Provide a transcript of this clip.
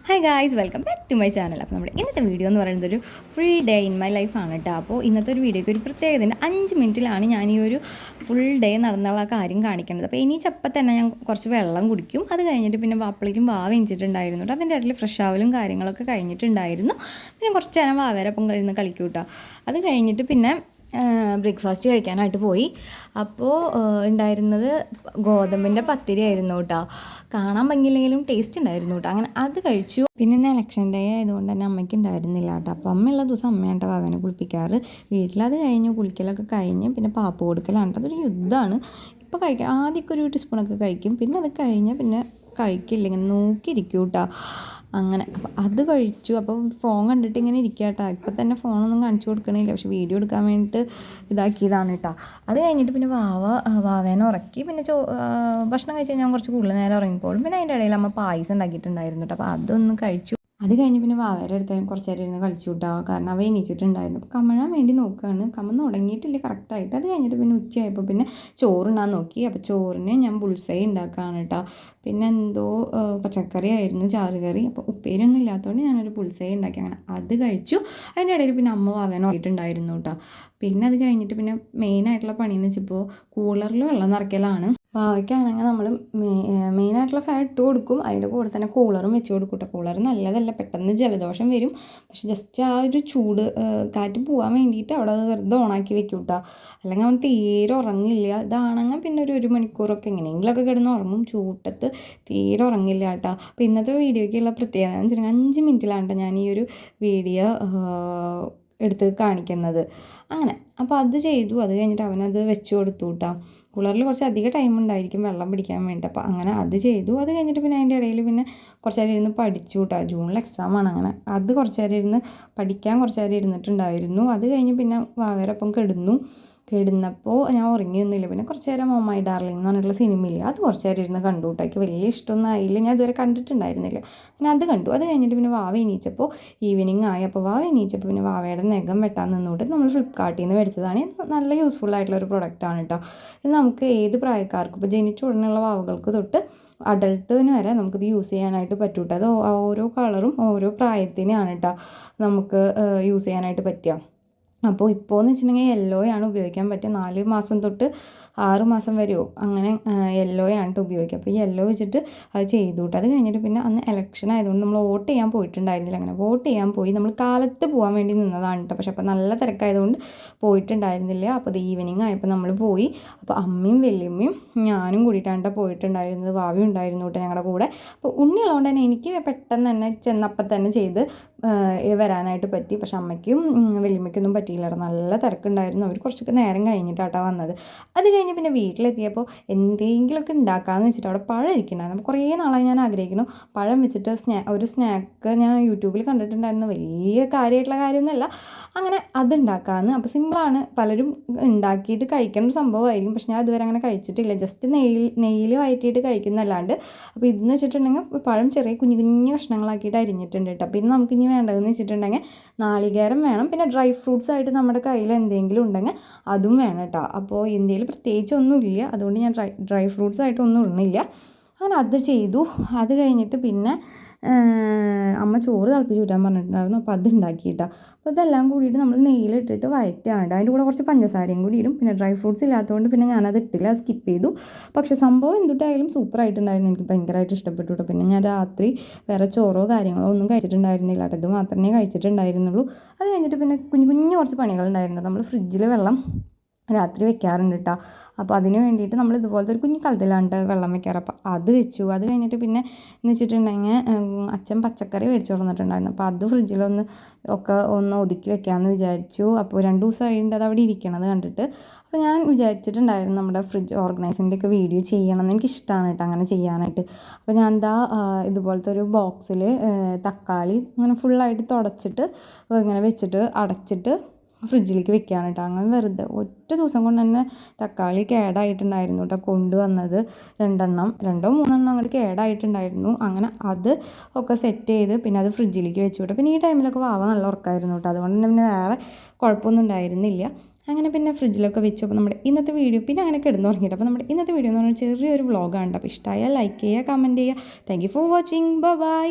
Hi guys, welcome back to my channel. അപ്പോൾ നമ്മുടെ ഇന്നത്തെ വീഡിയോ എന്ന് പറയുന്നത് ഒരു ഫുൾ ഡേ ഇൻ മൈ ലൈഫാണ് കേട്ടോ. അപ്പോൾ ഇന്നത്തെ ഒരു വീഡിയോയ്ക്ക് ഒരു പ്രത്യേകതയുണ്ട്. 5 മിനിറ്റിലാണ് ഞാൻ ഈ ഒരു ഫുൾ ഡേ നടന്നുള്ള കാര്യം കാണിക്കേണ്ടത്. അപ്പോൾ എണീച്ചപ്പം തന്നെ ഞാൻ കുറച്ച് വെള്ളം കുടിക്കും. അത് കഴിഞ്ഞിട്ട് പിന്നെ വാപ്പിളിക്കും വാവ എണീച്ചിട്ടുണ്ടായിരുന്നു കേട്ടോ. അതിൻ്റെ ഇടയിൽ ഫ്രഷ് ആവലും കാര്യങ്ങളൊക്കെ കഴിഞ്ഞിട്ടുണ്ടായിരുന്നു. പിന്നെ കുറച്ച് നേരം വാവേരപ്പം കഴിഞ്ഞ് കളിക്കും കേട്ടോ. അത് കഴിഞ്ഞിട്ട് പിന്നെ ബ്രേക്ക്ഫാസ്റ്റ് കഴിക്കാനായിട്ട് പോയി. അപ്പോൾ ഉണ്ടായിരുന്നത് ഗോതമ്പിൻ്റെ പത്തിരി ആയിരുന്നു കേട്ടോ. കാണാൻ ഭംഗിയില്ലെങ്കിലും ടേസ്റ്റ് ഉണ്ടായിരുന്നു കേട്ടോ. അങ്ങനെ അത് കഴിച്ചു. പിന്നെ ഇന്ന് ഇലക്ഷൻ ഡേ ആയതുകൊണ്ട് തന്നെ അമ്മയ്ക്ക് ഉണ്ടായിരുന്നില്ല കേട്ടോ. അപ്പോൾ അമ്മയുള്ള ദിവസം അമ്മയാണ് കേട്ടോ വാവനെ കുളിപ്പിക്കാറ്. വീട്ടിലത് കഴിഞ്ഞ് കുളിക്കലൊക്കെ കഴിഞ്ഞ് പിന്നെ പാപ്പ് കൊടുക്കലാണ്. അതൊരു യുദ്ധമാണ്. ഇപ്പോൾ കഴിക്കാം, ആദ്യമൊക്കെ ഒരു ടീസ്പൂണൊക്കെ കഴിക്കും. പിന്നെ അത് കഴിഞ്ഞ് പിന്നെ കഴിക്കില്ല, ഇങ്ങനെ നോക്കിയിരിക്കും കേട്ടോ. അങ്ങനെ അപ്പോൾ അത് കഴിച്ചു. അപ്പോൾ ഫോൺ കണ്ടിട്ട് ഇങ്ങനെ ഇരിക്കുക കേട്ടോ. ഇപ്പം തന്നെ ഫോണൊന്നും കാണിച്ചു കൊടുക്കണില്ല, പക്ഷെ വീഡിയോ എടുക്കാൻ വേണ്ടിയിട്ട് ഇതാക്കിയതാണ് കേട്ടോ. അത് കഴിഞ്ഞിട്ട് പിന്നെ വാവേനെ ഉറക്കി. പിന്നെ ഭക്ഷണം കഴിച്ച് കഴിഞ്ഞാൽ കുറച്ച് കൂടുതൽ നേരം ഉറങ്ങിക്കോളും. പിന്നെ അതിൻ്റെ ഇടയിൽ അമ്മ പായസം ഉണ്ടാക്കിയിട്ടുണ്ടായിരുന്നു കേട്ടോ. അപ്പോൾ അതൊന്ന് കഴിച്ചു. അത് കഴിഞ്ഞ് പിന്നെ വാവേരെ അടുത്ത് കുറച്ച് നേരം ഇരുന്ന് കളിച്ചു കൂട്ടാം. കാരണം അവ എണീച്ചിട്ടുണ്ടായിരുന്നു. അപ്പോൾ കമഴാൻ വേണ്ടി നോക്കുകയാണ്. കമന്ന് തുടങ്ങിയിട്ടില്ല കറക്റ്റായിട്ട്. അത് കഴിഞ്ഞിട്ട് പിന്നെ ഉച്ചയായപ്പോൾ പിന്നെ ചോറുണ്ണാൻ നോക്കി. അപ്പോൾ ചോറിന് ഞാൻ ബുൾസൈ ഉണ്ടാക്കുകയാണ് കേട്ടോ. പിന്നെ എന്തോ പച്ചക്കറി ആയിരുന്നു, ചാറുകറി. അപ്പോൾ ഉപ്പേരിയൊന്നും ഇല്ലാത്തതുകൊണ്ട് ഞാനൊരു ബുൾസൈ ഉണ്ടാക്കി. അങ്ങനെ അത് കഴിച്ചു. അതിൻ്റെ ഇടയിൽ പിന്നെ അമ്മ വാവേനെ ഉറങ്ങിയിട്ടുണ്ടായിരുന്നു കേട്ടോ. പിന്നെ അത് കഴിഞ്ഞിട്ട് പിന്നെ മെയിനായിട്ടുള്ള പണിയെന്ന് വെച്ചപ്പോൾ കൂളറിൽ വെള്ളം നിറയ്ക്കലാണ്. വാവയ്ക്കാണെങ്കിൽ നമ്മൾ മെയിനായിട്ടുള്ള ഫാൻ ഇട്ട് കൊടുക്കും. അതിൻ്റെ കൂടെ തന്നെ കൂളറും വെച്ച് കൊടുക്കും കേട്ടോ. കൂളർ നല്ലതല്ല, പെട്ടെന്ന് ജലദോഷം വരും. പക്ഷെ ജസ്റ്റ് ആ ഒരു ചൂട് കാറ്റ് പോകാൻ വേണ്ടിയിട്ട് അവിടെ അത് വെറുതെ ഓണാക്കി വെക്കും കേട്ടോ. അല്ലെങ്കിൽ അവൻ തീരെ ഉറങ്ങില്ല. ഇതാണെങ്കിൽ പിന്നെ ഒരു മണിക്കൂറൊക്കെ എങ്ങനെയെങ്കിലുമൊക്കെ കിടന്ന് ഉറങ്ങും. ചൂട്ടത്ത് തീരെ ഉറങ്ങില്ല കേട്ടോ. അപ്പോൾ ഇന്നത്തെ വീഡിയോയ്ക്കുള്ള പ്രത്യേകത എന്ന് വെച്ചിട്ടുണ്ടെങ്കിൽ 5 മിനിറ്റിലാണ് കേട്ടോ ഞാൻ ഈ ഒരു വീഡിയോ എടുത്ത് കാണിക്കുന്നത്. അങ്ങനെ അപ്പോൾ അത് ചെയ്തു. അത് കഴിഞ്ഞിട്ട് അവനത് വെച്ച് കൊടുത്തു കേട്ടോ. കൂളറിൽ കുറച്ച് അധികം ടൈം ഉണ്ടായിരിക്കും വെള്ളം പിടിക്കാൻ വേണ്ടി. അപ്പോൾ അങ്ങനെ അത് ചെയ്തു. അത് കഴിഞ്ഞിട്ട് പിന്നെ അതിൻ്റെ ഇടയിൽ പിന്നെ കുറച്ച് നേരം ഇരുന്ന് പഠിച്ചു കേട്ടോ. ജൂണിൽ എക്സാമാണ്. അങ്ങനെ അത് കുറച്ച് നേരം ഇരുന്ന് പഠിക്കാൻ കുറച്ച് നേരം ഇരുന്നിട്ടുണ്ടായിരുന്നു. അത് കഴിഞ്ഞ് പിന്നെ വാവേരൊപ്പം കിടന്നപ്പോൾ ഞാൻ ഉറങ്ങിയൊന്നുമില്ല. പിന്നെ കുറച്ച് നേരം ഓ മൈ ഡാർലിംഗ് എന്ന് പറഞ്ഞിട്ടുള്ള സിനിമയില്ല, അത് കുറച്ച് നേരം ഇരുന്ന് കണ്ടു കേട്ടോ. എനിക്ക് വലിയ ഇഷ്ടമൊന്നും ആയില്ല, ഞാൻ ഇതുവരെ കണ്ടിട്ടുണ്ടായിരുന്നില്ല. പിന്നെ അത് കണ്ടു. അത് കഴിഞ്ഞിട്ട് പിന്നെ വാവ എണീച്ചപ്പോൾ ഈവനിങ് ആയി. അപ്പോൾ വാവ എണീച്ചപ്പോൾ പിന്നെ വാവയുടെ നഖം വെട്ടാൻ നിന്നോട്ട് നമ്മൾ ഫ്ലിപ്കാർട്ടിൽ നിന്ന് മേടിച്ചതാണ്. നല്ല യൂസ്ഫുൾ ആയിട്ടുള്ള ഒരു പ്രൊഡക്റ്റാണ് കേട്ടോ. ഇത് നമുക്ക് ഏത് പ്രായക്കാർക്കും, ഇപ്പോൾ ജനിച്ച ഉടനെയുള്ള വാവകൾക്ക് തൊട്ട് അഡൾട്ടിന് വരെ നമുക്കിത് യൂസ് ചെയ്യാനായിട്ട് പറ്റും കേട്ടോ. അത് ഓരോ കളറും ഓരോ പ്രായത്തിനാണ് കേട്ടോ നമുക്ക് യൂസ് ചെയ്യാനായിട്ട് പറ്റുക. അപ്പോൾ ഇപ്പോൾ എന്ന് വെച്ചിട്ടുണ്ടെങ്കിൽ യെല്ലോയാണ് ഉപയോഗിക്കാൻ പറ്റുക. 4 മാസം തൊട്ട് 6 മാസം വരെയോ അങ്ങനെ യെല്ലോയാണ് ഉപയോഗിക്കുക. അപ്പോൾ ഈ യെല്ലോ വെച്ചിട്ട് അത് ചെയ്തു കേട്ടോ. അത് കഴിഞ്ഞിട്ട് പിന്നെ അന്ന് ഇലക്ഷൻ ആയതുകൊണ്ട് നമ്മൾ വോട്ട് ചെയ്യാൻ പോയിട്ടുണ്ടായിരുന്നില്ല. അങ്ങനെ വോട്ട് ചെയ്യാൻ പോയി. നമ്മൾ കാലത്ത് പോകാൻ വേണ്ടി നിന്നതാണ് കേട്ടോ. പക്ഷെ അപ്പോൾ നല്ല തിരക്കായതുകൊണ്ട് പോയിട്ടുണ്ടായിരുന്നില്ല. അപ്പോൾ അത് ഈവനിങ് ആയപ്പോൾ നമ്മൾ പോയി. അപ്പോൾ അമ്മയും വല്യമ്മയും ഞാനും കൂടിയിട്ടാണ് പോയിട്ടുണ്ടായിരുന്നത്. ഭാവി ഉണ്ടായിരുന്നു കേട്ടോ ഞങ്ങളുടെ കൂടെ. അപ്പോൾ ഉണ്ണിയുള്ളതുകൊണ്ട് തന്നെ എനിക്ക് പെട്ടെന്ന് തന്നെ ചെന്നപ്പം തന്നെ ചെയ്ത് വരാനായിട്ട് പറ്റി. പക്ഷെ അമ്മയ്ക്കും വല്യമ്മയ്ക്കൊന്നും പറ്റിയില്ല. നല്ല തിരക്കുണ്ടായിരുന്നു. അവർ കുറച്ചൊക്കെ നേരം കഴിഞ്ഞിട്ടാട്ടോ വന്നത്. അത് കഴിഞ്ഞ് പിന്നെ വീട്ടിലെത്തിയപ്പോൾ എന്തെങ്കിലുമൊക്കെ ഉണ്ടാക്കാമെന്ന് വെച്ചിട്ട് അവിടെ പഴം ഇരിക്കുന്നുണ്ടായിരുന്നു. അപ്പോൾ കുറേ നാളായി ഞാൻ ആഗ്രഹിക്കുന്നു പഴം വെച്ചിട്ട് ഒരു സ്നാക്ക് ഞാൻ യൂട്യൂബിൽ കണ്ടിട്ടുണ്ടായിരുന്നു. വലിയ കാര്യമായിട്ടുള്ള കാര്യമൊന്നുമല്ല. അങ്ങനെ അത് ഉണ്ടാക്കാമെന്ന്. അപ്പോൾ സിമ്പിളാണ്, പലരും ഉണ്ടാക്കിയിട്ട് കഴിക്കുന്ന ഒരു സംഭവമായിരിക്കും. പക്ഷെ ഞാൻ ഇതുവരെ അങ്ങനെ കഴിച്ചിട്ടില്ല. ജസ്റ്റ് നെയ്യിൽ വഴറ്റിയിട്ട് കഴിക്കുന്നതല്ലാണ്ട്. അപ്പോൾ ഇതെന്ന് വെച്ചിട്ടുണ്ടെങ്കിൽ പഴം ചെറിയ കുഞ്ഞു കുഞ്ഞു കഷ്ണങ്ങളാക്കിയിട്ട് അരിഞ്ഞിട്ടുണ്ട് കേട്ടോ. പിന്നെ നമുക്കിനി വേണ്ടതെന്ന് വെച്ചിട്ടുണ്ടെങ്കിൽ നാളികേരം വേണം. പിന്നെ ഡ്രൈ ഫ്രൂട്ട്സ് ആയിട്ട് നമ്മുടെ കയ്യിൽ എന്തെങ്കിലും ഉണ്ടെങ്കിൽ അതും വേണം കേട്ടോ. അപ്പോൾ എന്തെങ്കിലും പ്രത്യേകിച്ചൊന്നുമില്ല, അതുകൊണ്ട് ഞാൻ ഡ്രൈ ഫ്രൂട്ട്സ് ആയിട്ടൊന്നും ഇടുന്നില്ല. അങ്ങനെ അത് ചെയ്തു. അത് കഴിഞ്ഞിട്ട് പിന്നെ അമ്മ ചോറ് തിളപ്പിച്ച് കൂട്ടാൻ പറഞ്ഞിട്ടുണ്ടായിരുന്നു. അപ്പോൾ അത് ഉണ്ടാക്കിയിട്ടാണ്. അപ്പോൾ ഇതെല്ലാം കൂടിയിട്ട് നമ്മൾ നെയ്യിലിട്ടിട്ട് വഴറ്റാണ്ട് അതിൻ്റെ കൂടെ കുറച്ച് പഞ്ചസാരയും കൂടി ഇടും. പിന്നെ ഡ്രൈ ഫ്രൂട്ട്സ് ഇല്ലാത്തതുകൊണ്ട് പിന്നെ ഞാനത് ഇട്ടില്ല, സ്കിപ്പ് ചെയ്തു. പക്ഷേ സംഭവം എന്തുട്ടായാലും സൂപ്പറായിട്ടുണ്ടായിരുന്നു. എനിക്ക് ഭയങ്കരമായിട്ട് ഇഷ്ടപ്പെട്ടു കേട്ടോ. പിന്നെ ഞാൻ രാത്രി വേറെ ചോറോ കാര്യങ്ങളോ ഒന്നും കഴിച്ചിട്ടുണ്ടായിരുന്നില്ല കേട്ടോ. ഇത് മാത്രമേ കഴിച്ചിട്ടുണ്ടായിരുന്നുള്ളൂ. അത് കഴിഞ്ഞിട്ട് പിന്നെ കുഞ്ഞു കുഞ്ഞു കുറച്ച് പണികളുണ്ടായിരുന്നു. നമ്മൾ ഫ്രിഡ്ജിൽ വെള്ളം രാത്രി വെക്കാറുണ്ട് കേട്ടോ. അപ്പോൾ അതിന് വേണ്ടിയിട്ട് നമ്മൾ ഇതുപോലത്തെ ഒരു കുഞ്ഞു കലത്തിലാണ് വെള്ളം വെക്കാറ്. അപ്പോൾ അത് വെച്ചു. അത് കഴിഞ്ഞിട്ട് പിന്നെ എന്ന് വെച്ചിട്ടുണ്ടെങ്കിൽ അച്ഛൻ പച്ചക്കറി മേടിച്ച് കൊണ്ടുവന്നിട്ടുണ്ടായിരുന്നു. അപ്പോൾ അത് ഫ്രിഡ്ജിലൊന്ന് ഒതുക്കി വെക്കാമെന്ന് വിചാരിച്ചു. അപ്പോൾ 2 ദിവസമായിട്ട് അത് അവിടെ ഇരിക്കണത് കണ്ടിട്ട്. അപ്പോൾ ഞാൻ വിചാരിച്ചിട്ടുണ്ടായിരുന്നു നമ്മുടെ ഫ്രിഡ്ജ് ഓർഗനൈസിൻ്റെ ഒക്കെ വീഡിയോ ചെയ്യണമെന്ന്. എനിക്കിഷ്ടമാണ് കേട്ടോ അങ്ങനെ ചെയ്യാനായിട്ട്. അപ്പോൾ ഞാൻ ഇതുപോലത്തെ ഒരു ബോക്സിൽ തക്കാളി ഇങ്ങനെ ഫുള്ളായിട്ട് തുടച്ചിട്ട് ഇങ്ങനെ വെച്ചിട്ട് അടച്ചിട്ട് ഫ്രിഡ്ജിലേക്ക് വെക്കുകയാണ് കേട്ടോ. അങ്ങനെ വെറുതെ ഒറ്റ ദിവസം കൊണ്ട് തന്നെ തക്കാളി കേടായിട്ടുണ്ടായിരുന്നു കേട്ടോ. കൊണ്ടുവന്നത് 2 3 അങ്ങോട്ട് കേടായിട്ടുണ്ടായിരുന്നു. അങ്ങനെ അത് ഒക്കെ സെറ്റ് ചെയ്ത് പിന്നെ അത് ഫ്രിഡ്ജിലേക്ക് വെച്ചു കേട്ടോ. പിന്നെ ഈ ടൈമിലൊക്കെ വാവ നല്ല ഉറക്കമായിരുന്നു കേട്ടോ. അതുകൊണ്ട് തന്നെ പിന്നെ വേറെ കുഴപ്പമൊന്നും ഉണ്ടായിരുന്നില്ല. അങ്ങനെ പിന്നെ ഫ്രിഡ്ജിലൊക്കെ വെച്ചു. അപ്പോൾ നമ്മുടെ ഇന്നത്തെ വീഡിയോ പിന്നെ അങ്ങനെ കിടന്നുറങ്ങിയിട്ട്. അപ്പോൾ നമ്മുടെ ഇന്നത്തെ വീഡിയോ എന്ന് പറഞ്ഞാൽ ചെറിയൊരു വ്ളോഗാണ്. അപ്പോൾ ഇഷ്ടമായാൽ ലൈക്ക് ചെയ്യുക, കമൻറ്റ് ചെയ്യുക. Thank you for watching. By.